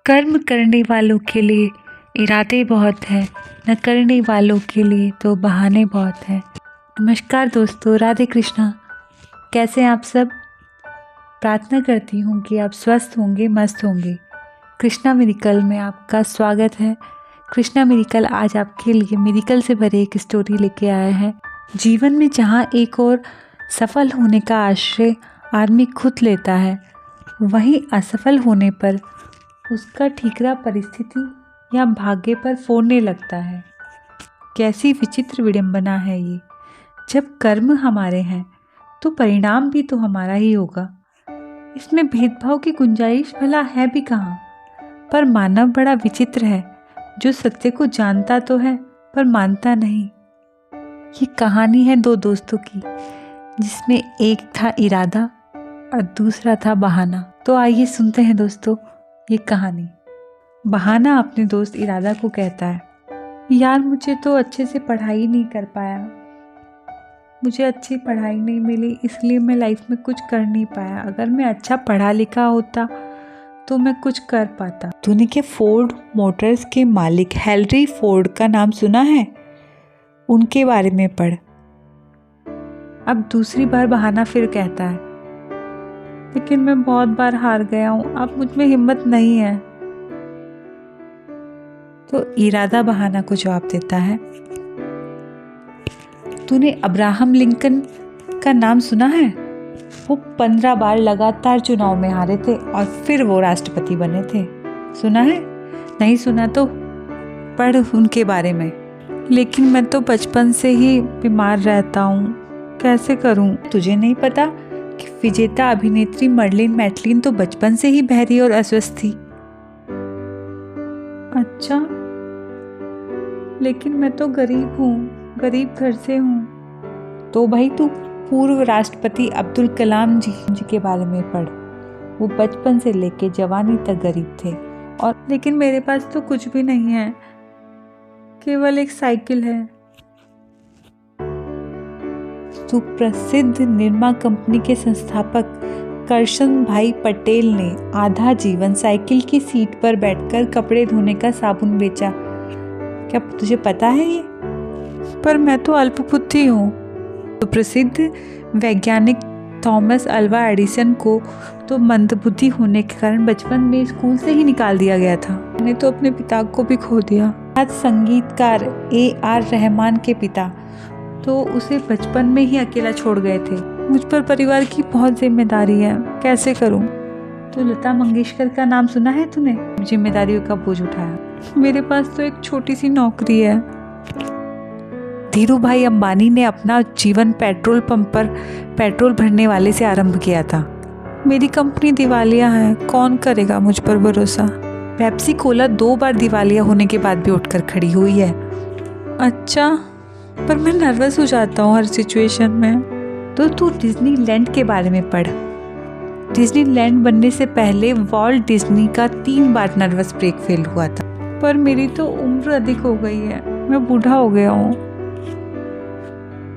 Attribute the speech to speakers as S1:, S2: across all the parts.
S1: कर्म करने वालों के लिए इरादे बहुत हैं, न करने वालों के लिए तो बहाने बहुत हैं। नमस्कार दोस्तों, राधे कृष्णा। कैसे हैं आप सब? प्रार्थना करती हूँ कि आप स्वस्थ होंगे, मस्त होंगे। कृष्णा मेडिकल में आपका स्वागत है। कृष्णा मेडिकल आज आपके लिए मेडिकल से भरे एक स्टोरी लेके आया है। जीवन में जहाँ एक और सफल होने का आश्रय आदमी खुद लेता है, वहीं असफल होने पर उसका ठीकरा परिस्थिति या भाग्य पर फोड़ने लगता है। कैसी विचित्र विडंबना है ये। जब कर्म हमारे हैं तो परिणाम भी तो हमारा ही होगा। इसमें भेदभाव की गुंजाइश भला है भी कहाँ। पर मानव बड़ा विचित्र है, जो सत्य को जानता तो है पर मानता नहीं। ये कहानी है दो दोस्तों की, जिसमें एक था इरादा और दूसरा था बहाना। तो आइए सुनते हैं दोस्तों ये कहानी। बहाना अपने दोस्त इरादा को कहता है, यार मुझे तो अच्छे से पढ़ाई नहीं कर पाया, मुझे अच्छी पढ़ाई नहीं मिली, इसलिए मैं लाइफ में कुछ कर नहीं पाया। अगर मैं अच्छा पढ़ा लिखा होता तो मैं कुछ कर पाता। तूने क्या फोर्ड मोटर्स के मालिक हेनरी फोर्ड का नाम सुना है? उनके बारे में पढ़। अब दूसरी बार बहाना फिर कहता है, लेकिन मैं बहुत बार हार गया हूँ, अब मुझ में हिम्मत नहीं है। तो इरादा बहाना को जवाब देता है, तूने अब्राहम लिंकन का नाम सुना है? वो 15 बार लगातार चुनाव में हारे थे और फिर वो राष्ट्रपति बने थे। सुना है? नहीं सुना तो पढ़ उनके बारे में। लेकिन मैं तो बचपन से ही बीमार रहता हूँ, कैसे करूँ? तुझे नहीं पता कि विजेता अभिनेत्री मर्लिन मैटलिन तो बचपन से ही बहरी और अस्वस्थ थी? अच्छा, लेकिन मैं तो गरीब हूँ, गरीब घर से हूँ। तो भाई तू पूर्व राष्ट्रपति अब्दुल कलाम जी के बारे में पढ़। वो बचपन से लेके जवानी तक गरीब थे। और लेकिन मेरे पास तो कुछ भी नहीं है, केवल एक साइकिल है। सुप्रसिद्ध निरमा कंपनी के संस्थापक करशन भाई पटेल ने आधा जीवन साइकिल की सीट पर बैठकर कपड़े धोने का साबुन बेचा। क्या तुझे पता है ये? पर मैं तो अल्पबुद्धि हूँ। सुप्रसिद्ध वैज्ञानिक थॉमस अल्वा एडिसन को तो मंदबुद्धि होने के कारण बचपन में स्कूल से ही निकाल दिया गया था। मैंने तो अपने पिता को भी खो दिया। आज संगीतकार AR रहमान के पिता तो उसे बचपन में ही अकेला छोड़ गए थे। मुझ पर परिवार की बहुत जिम्मेदारी है, कैसे करूं? तो लता मंगेशकर का नाम सुना है तूने? जिम्मेदारियों का बोझ उठाया। मेरे पास तो एक छोटी सी नौकरी है। धीरू भाई अंबानी ने अपना जीवन पेट्रोल पंप पर पेट्रोल भरने वाले से आरंभ किया था। मेरी कंपनी दिवालिया है, कौन करेगा मुझ पर भरोसा? पेप्सी कोला 2 बार दिवालिया होने के बाद भी उठकर खड़ी हुई है। अच्छा, पर मैं नर्वस हो जाता हूँ हर सिचुएशन में। तो तू डिज्नीलैंड के बारे में पढ़। डिज्नीलैंड बनने से पहले वॉल्ट डिज्नी का 3 बार नर्वस ब्रेक फेल हुआ था। पर मेरी तो उम्र अधिक हो गई है, मैं बूढ़ा हो गया हूँ।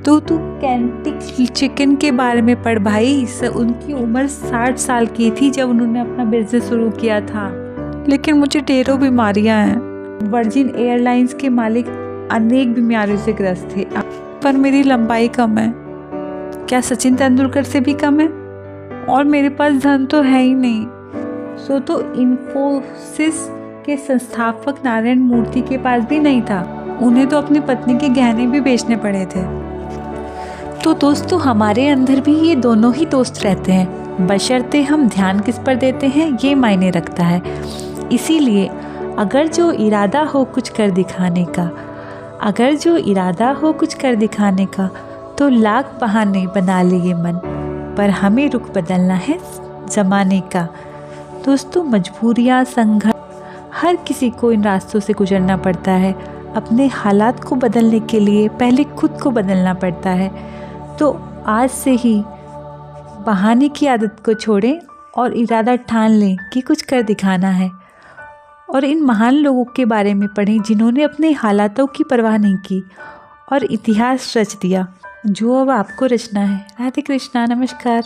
S1: तो तू केंटकी चिकन के बारे में पढ़ भाई। उनकी उम्र 60 साल की थी जब उन्होंने अपना बिजनेस शुरू किया था। लेकिन मुझे ढेरों बीमारियां हैं। वर्जिन एयरलाइंस के मालिक अनेक बीमारियों से ग्रस्त थे, पर मेरी लंबाई कम है। क्या सचिन तेंदुलकर से भी कम है? और मेरे पास धन तो है ही नहीं। सो तो इन्फोसिस के संस्थापक नारायण मूर्ति के पास भी नहीं था। उन्हें तो अपनी पत्नी के गहने भी बेचने पड़े थे। तो दोस्तों, हमारे अंदर भी ये दोनों ही दोस्त रहते हैं, बशर्ते हम ध्यान किस पर देते हैं ये मायने रखता है। इसीलिए अगर जो इरादा हो कुछ कर दिखाने का, अगर जो इरादा हो कुछ कर दिखाने का, तो लाख बहाने बना ले ये मन, पर हमें रुख बदलना है ज़माने का। दोस्तों, मजबूरियाँ, संघर्ष, हर किसी को इन रास्तों से गुजरना पड़ता है। अपने हालात को बदलने के लिए पहले खुद को बदलना पड़ता है। तो आज से ही बहाने की आदत को छोड़ें और इरादा ठान लें कि कुछ कर दिखाना है। और इन महान लोगों के बारे में पढ़ें जिन्होंने अपने हालातों की परवाह नहीं की और इतिहास रच दिया, जो अब आपको रचना है। राधे कृष्णा, नमस्कार।